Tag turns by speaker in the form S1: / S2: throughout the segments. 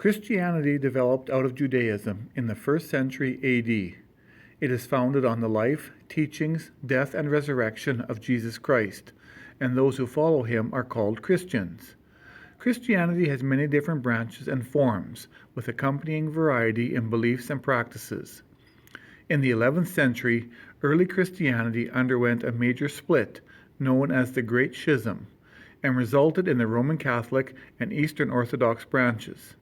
S1: Christianity developed out of Judaism in the 1st century AD. It is founded on the life, teachings, death, and resurrection of Jesus Christ, and those who follow him are called Christians. Christianity has many different branches and forms, with accompanying variety in beliefs and practices. In the 11th century, early Christianity underwent a major split, known as the Great Schism, and resulted in the Roman Catholic and Eastern Orthodox branches.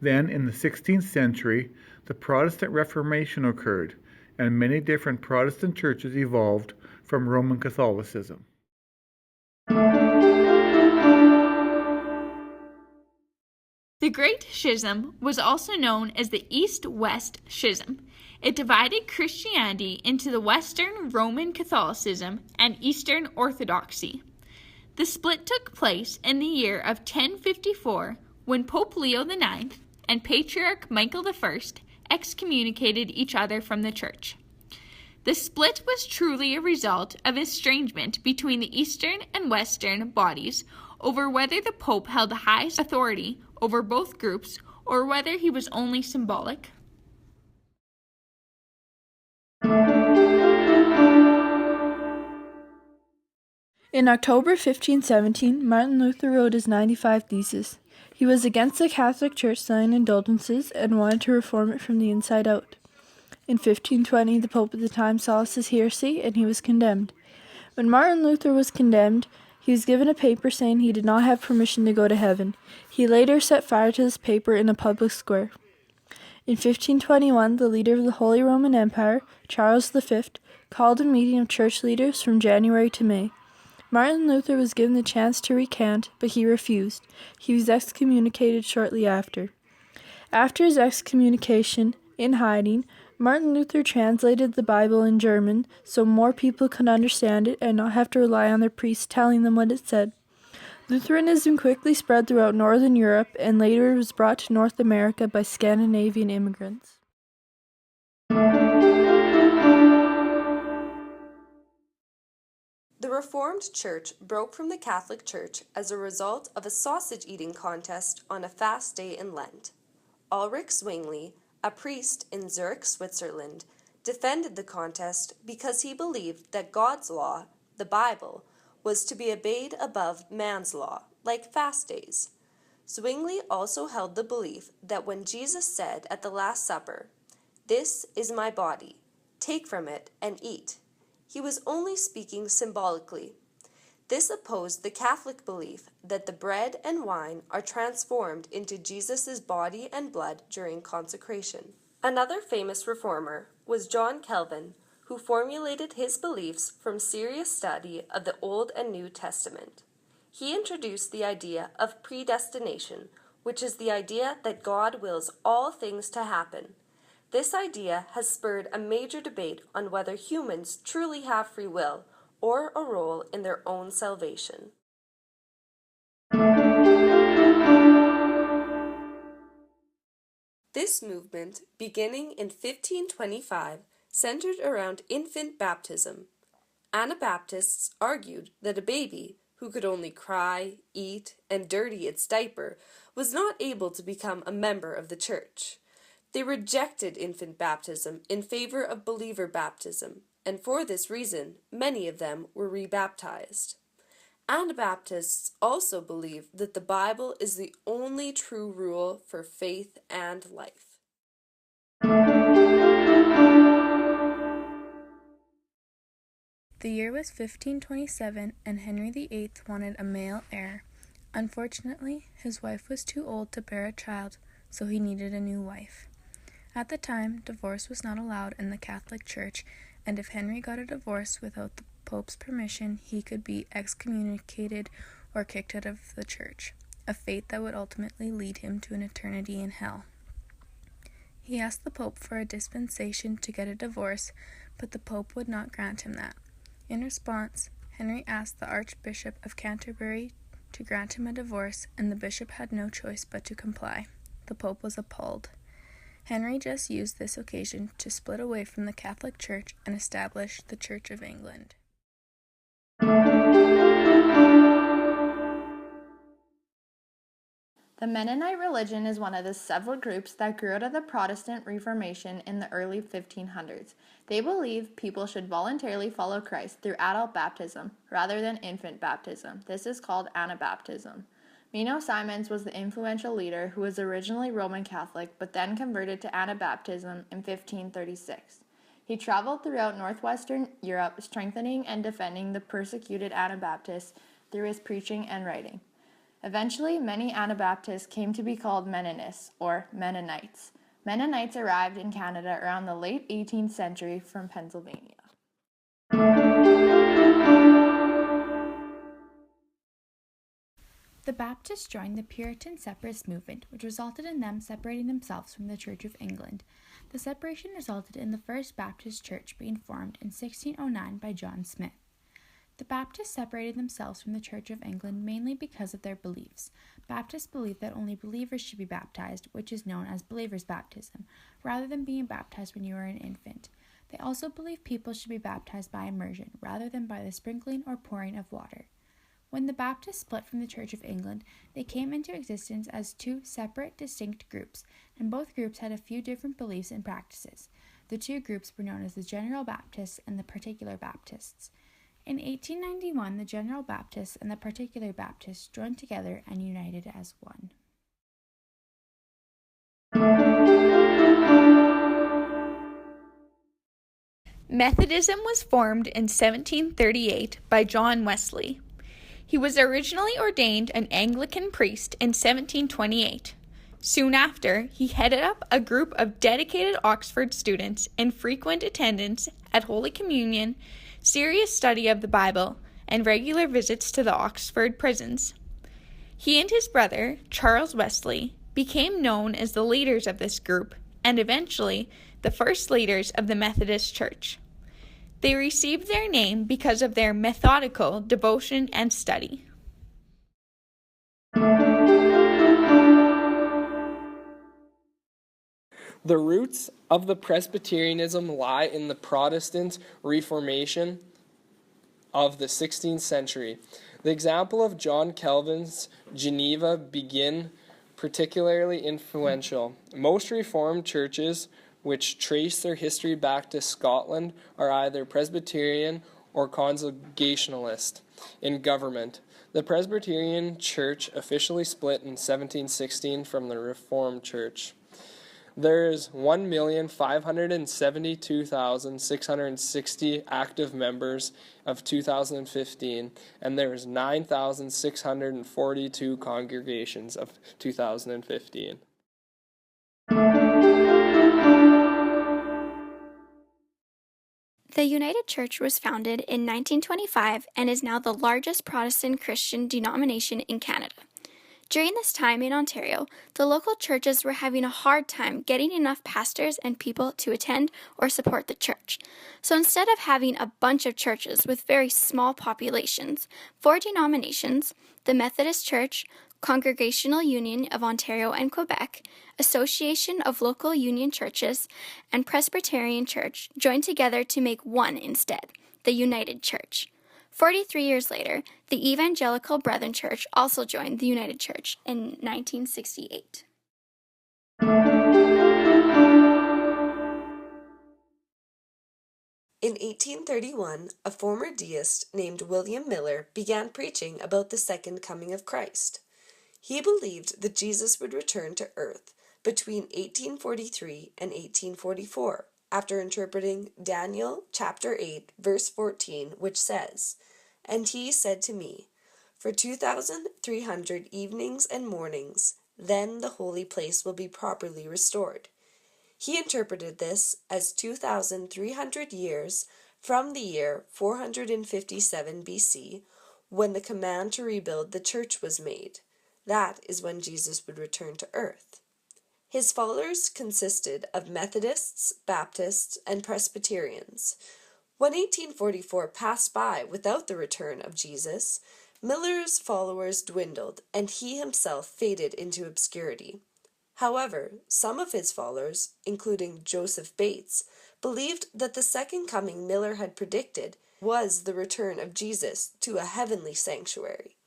S1: Then, in the 16th century, the Protestant Reformation occurred, and many different Protestant churches evolved from Roman Catholicism.
S2: The Great Schism was also known as the East-West Schism. It divided Christianity into the Western Roman Catholicism and Eastern Orthodoxy. The split took place in the year of 1054 when Pope Leo IX and Patriarch Michael I excommunicated each other from the Church. The split was truly a result of estrangement between the Eastern and Western bodies over whether the Pope held the highest authority over both groups or whether he was only symbolic.
S3: In October 1517, Martin Luther wrote his 95 Theses. He was against the Catholic Church selling indulgences and wanted to reform it from the inside out. In 1520, the Pope at the time saw this as heresy, and he was condemned. When Martin Luther was condemned, he was given a paper saying he did not have permission to go to heaven. He later set fire to this paper in a public square. In 1521, the leader of the Holy Roman Empire, Charles V, called a meeting of church leaders from January to May. Martin Luther was given the chance to recant, but he refused. He was excommunicated shortly after. After his excommunication, in hiding, Martin Luther translated the Bible in German so more people could understand it and not have to rely on their priests telling them what it said. Lutheranism quickly spread throughout Northern Europe and later was brought to North America by Scandinavian immigrants.
S4: The Reformed Church broke from the Catholic Church as a result of a sausage-eating contest on a fast day in Lent. Ulrich Zwingli, a priest in Zurich, Switzerland, defended the contest because he believed that God's law, the Bible, was to be obeyed above man's law, like fast days. Zwingli also held the belief that when Jesus said at the Last Supper, "This is my body, take from it and eat," he was only speaking symbolically. This opposed the Catholic belief that the bread and wine are transformed into Jesus' body and blood during consecration. Another famous reformer was John Calvin, who formulated his beliefs from serious study of the Old and New Testament. He introduced the idea of predestination, which is the idea that God wills all things to happen. This idea has spurred a major debate on whether humans truly have free will or a role in their own salvation. This movement, beginning in 1525, centered around infant baptism. Anabaptists argued that a baby, who could only cry, eat, and dirty its diaper, was not able to become a member of the church. They rejected infant baptism in favor of believer baptism, and for this reason, many of them were rebaptized. Anabaptists also believe that the Bible is the only true rule for faith and life.
S5: The year was 1527, and Henry VIII wanted a male heir. Unfortunately, his wife was too old to bear a child, so he needed a new wife. At the time, divorce was not allowed in the Catholic Church, and if Henry got a divorce without the Pope's permission, he could be excommunicated or kicked out of the Church, a fate that would ultimately lead him to an eternity in hell. He asked the Pope for a dispensation to get a divorce, but the Pope would not grant him that. In response, Henry asked the Archbishop of Canterbury to grant him a divorce, and the bishop had no choice but to comply. The Pope was appalled. Henry just used this occasion to split away from the Catholic Church and establish the Church of England.
S6: The Mennonite religion is one of the several groups that grew out of the Protestant Reformation in the early 1500s. They believe people should voluntarily follow Christ through adult baptism rather than infant baptism. This is called Anabaptism. Mino Simons was the influential leader who was originally Roman Catholic but then converted to Anabaptism in 1536. He traveled throughout northwestern Europe, strengthening and defending the persecuted Anabaptists through his preaching and writing. Eventually, many Anabaptists came to be called Mennonists, or Mennonites. Mennonites arrived in Canada around the late 18th century from Pennsylvania.
S5: The Baptists joined the Puritan separatist movement, which resulted in them separating themselves from the Church of England. The separation resulted in the First Baptist Church being formed in 1609 by John Smith. The Baptists separated themselves from the Church of England mainly because of their beliefs. Baptists believe that only believers should be baptized, which is known as believer's baptism, rather than being baptized when you are an infant. They also believe people should be baptized by immersion, rather than by the sprinkling or pouring of water. When the Baptists split from the Church of England, they came into existence as two separate, distinct groups, and both groups had a few different beliefs and practices. The two groups were known as the General Baptists and the Particular Baptists. In 1891, the General Baptists and the Particular Baptists joined together and united as one.
S2: Methodism was formed in 1738 by John Wesley. He was originally ordained an Anglican priest in 1728. Soon after, he headed up a group of dedicated Oxford students in frequent attendance at Holy Communion, serious study of the Bible, and regular visits to the Oxford prisons. He and his brother, Charles Wesley, became known as the leaders of this group, and eventually the first leaders of the Methodist Church. They received their name because of their methodical devotion and study.
S7: The roots of the Presbyterianism lie in the Protestant Reformation of the 16th century. The example of John Calvin's Geneva begin particularly influential. Most Reformed churches which trace their history back to Scotland are either Presbyterian or Congregationalist in government. The Presbyterian Church officially split in 1716 from the Reformed Church. There is 1,572,660 active members of 2015, and there is 9,642 congregations of 2015.
S8: The United Church was founded in 1925 and is now the largest Protestant Christian denomination in Canada. During this time in Ontario, the local churches were having a hard time getting enough pastors and people to attend or support the church. So instead of having a bunch of churches with very small populations, 4 denominations, the Methodist Church, Congregational Union of Ontario and Quebec, Association of Local Union Churches, and Presbyterian Church joined together to make one instead, the United Church. 43 years later, the Evangelical Brethren Church also joined the United Church in 1968.
S4: In 1831, a former deist named William Miller began preaching about the second coming of Christ. He believed that Jesus would return to earth between 1843 and 1844, after interpreting Daniel chapter 8, verse 14, which says, "And he said to me, for 2,300 evenings and mornings, then the holy place will be properly restored." He interpreted this as 2,300 years from the year 457 BC, when the command to rebuild the church was made. That is when Jesus would return to earth. His followers consisted of Methodists, Baptists, and Presbyterians. When 1844 passed by without the return of Jesus, Miller's followers dwindled, and he himself faded into obscurity. However, some of his followers, including Joseph Bates, believed that the second coming Miller had predicted was the return of Jesus to a heavenly sanctuary.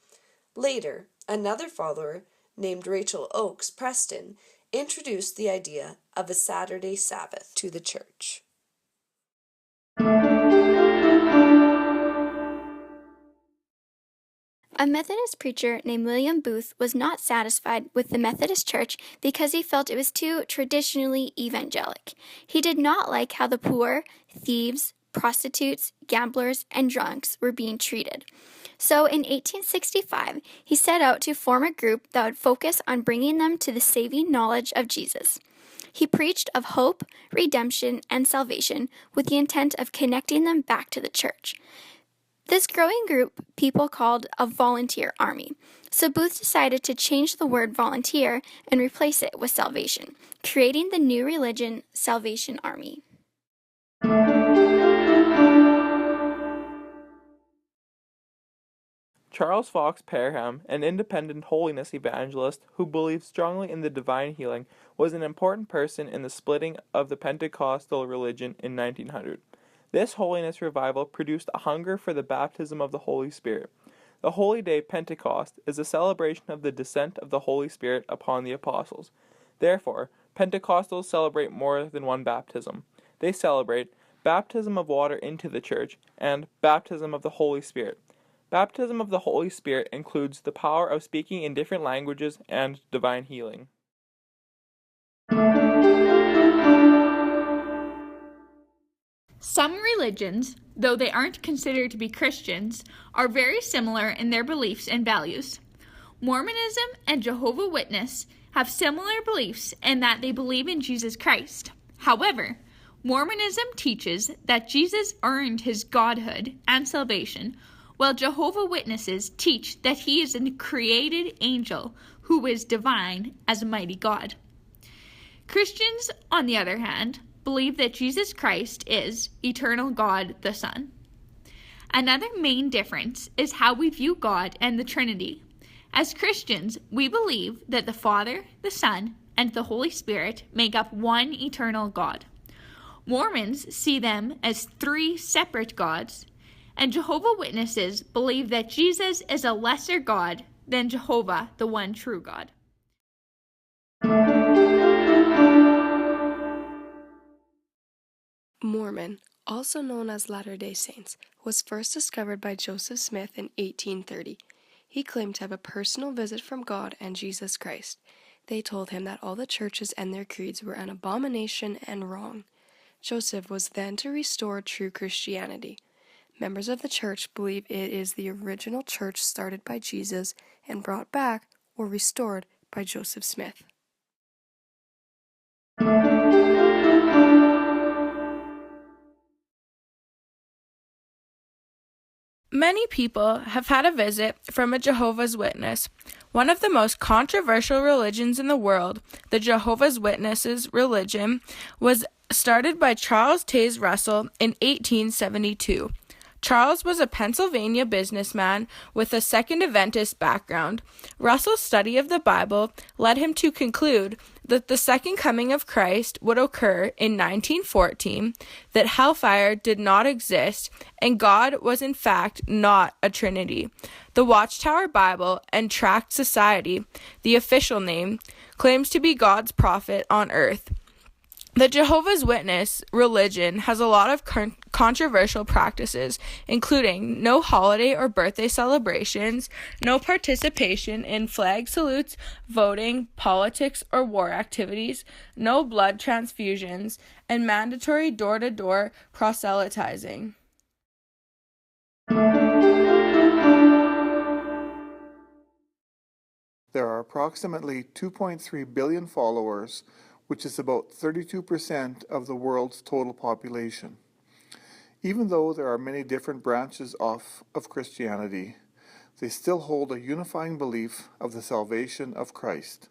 S4: Later, another follower, named Rachel Oakes Preston, introduced the idea of a Saturday Sabbath to the church.
S8: A Methodist preacher named William Booth was not satisfied with the Methodist Church because he felt it was too traditionally evangelic. He did not like how the poor, thieves, prostitutes, gamblers, and drunks were being treated. So in 1865, he set out to form a group that would focus on bringing them to the saving knowledge of Jesus. He preached of hope, redemption, and salvation with the intent of connecting them back to the church. This growing group people called a volunteer army. So Booth decided to change the word volunteer and replace it with salvation, creating the new religion, Salvation Army.
S9: Charles Fox Parham, an independent holiness evangelist who believed strongly in the divine healing, was an important person in the splitting of the Pentecostal religion in 1900. This holiness revival produced a hunger for the baptism of the Holy Spirit. The Holy Day Pentecost is a celebration of the descent of the Holy Spirit upon the apostles. Therefore, Pentecostals celebrate more than one baptism. They celebrate baptism of water into the church and baptism of the Holy Spirit. Baptism of the Holy Spirit includes the power of speaking in different languages and divine healing.
S2: Some religions, though they aren't considered to be Christians, are very similar in their beliefs and values. Mormonism and Jehovah's Witnesses have similar beliefs in that they believe in Jesus Christ. However, Mormonism teaches that Jesus earned his godhood and salvation, while Jehovah's Witnesses teach that he is a created angel who is divine as a mighty God. Christians, on the other hand, believe that Jesus Christ is eternal God the Son. Another main difference is how we view God and the Trinity. As Christians, we believe that the Father, the Son, and the Holy Spirit make up one eternal God. Mormons see them as three separate gods, and Jehovah's Witnesses believe that Jesus is a lesser God than Jehovah, the one true God.
S10: Mormon, also known as Latter-day Saints, was first discovered by Joseph Smith in 1830. He claimed to have a personal visit from God and Jesus Christ. They told him that all the churches and their creeds were an abomination and wrong. Joseph was then to restore true Christianity. Members of the church believe it is the original church started by Jesus and brought back or restored by Joseph Smith.
S3: Many people have had a visit from a Jehovah's Witness. One of the most controversial religions in the world, the Jehovah's Witnesses religion, was started by Charles Taze Russell in 1872. Charles was a Pennsylvania businessman with a Second Adventist background. Russell's study of the Bible led him to conclude that the second coming of Christ would occur in 1914, that hellfire did not exist, and God was in fact not a Trinity. The Watchtower Bible and Tract Society, the official name, claims to be God's prophet on earth. The Jehovah's Witness religion has a lot of controversial practices, including no holiday or birthday celebrations, no participation in flag salutes, voting, politics, or war activities, no blood transfusions, and mandatory door-to-door proselytizing.
S1: There are approximately 2.3 billion followers, which is about 32% of the world's total population. Even though there are many different branches of Christianity, they still hold a unifying belief of the salvation of Christ.